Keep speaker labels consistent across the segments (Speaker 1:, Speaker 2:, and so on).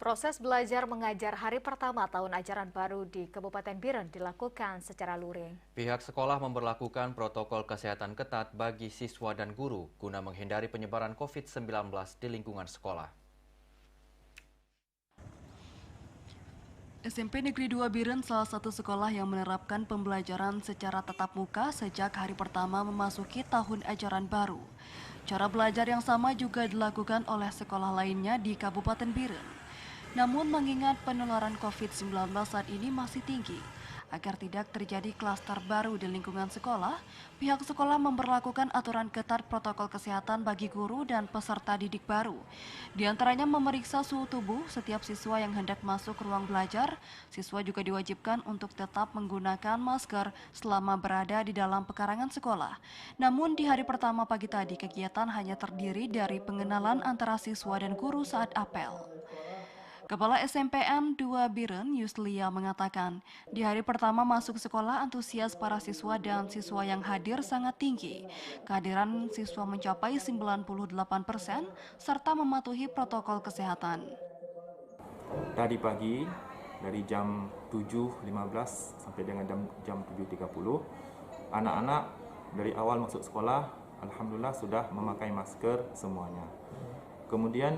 Speaker 1: Proses belajar mengajar hari pertama tahun ajaran baru di Kabupaten Biren dilakukan secara luring.
Speaker 2: Pihak sekolah memberlakukan protokol kesehatan ketat bagi siswa dan guru guna menghindari penyebaran COVID-19 di lingkungan sekolah.
Speaker 3: SMP Negeri 2 Biren salah satu sekolah yang menerapkan pembelajaran secara tatap muka sejak hari pertama memasuki tahun ajaran baru. Cara belajar yang sama juga dilakukan oleh sekolah lainnya di Kabupaten Biren. Namun mengingat penularan COVID-19 saat ini masih tinggi, agar tidak terjadi klaster baru di lingkungan sekolah, pihak sekolah memberlakukan aturan ketat protokol kesehatan bagi guru dan peserta didik baru. Di antaranya memeriksa suhu tubuh setiap siswa yang hendak masuk ruang belajar. Siswa juga diwajibkan untuk tetap menggunakan masker selama berada di dalam pekarangan sekolah. Namun di hari pertama pagi tadi, kegiatan hanya terdiri dari pengenalan antara siswa dan guru saat apel. Kepala SMPN 2 Biren, Yuslia mengatakan, di hari pertama masuk sekolah antusias para siswa dan siswa yang hadir sangat tinggi. Kehadiran siswa mencapai 98% serta mematuhi protokol kesehatan.
Speaker 4: Tadi pagi, dari jam 7.15 sampai dengan jam 7.30, anak-anak dari awal masuk sekolah, alhamdulillah sudah memakai masker semuanya. Kemudian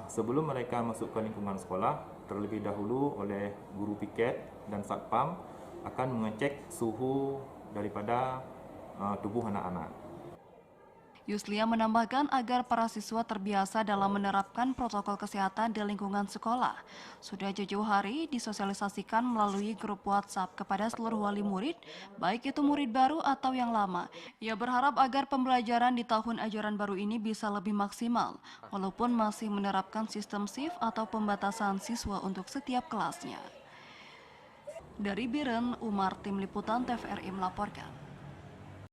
Speaker 4: sebelum mereka masuk ke lingkungan sekolah, terlebih dahulu oleh guru piket dan satpam akan mengecek suhu daripada tubuh anak-anak.
Speaker 3: Yuslia menambahkan agar para siswa terbiasa dalam menerapkan protokol kesehatan di lingkungan sekolah. Sudah jauh-jauh hari disosialisasikan melalui grup WhatsApp kepada seluruh wali murid, baik itu murid baru atau yang lama. Ia berharap agar pembelajaran di tahun ajaran baru ini bisa lebih maksimal, walaupun masih menerapkan sistem shift atau pembatasan siswa untuk setiap kelasnya. Dari Biren, Umar, Tim Liputan TVRI melaporkan.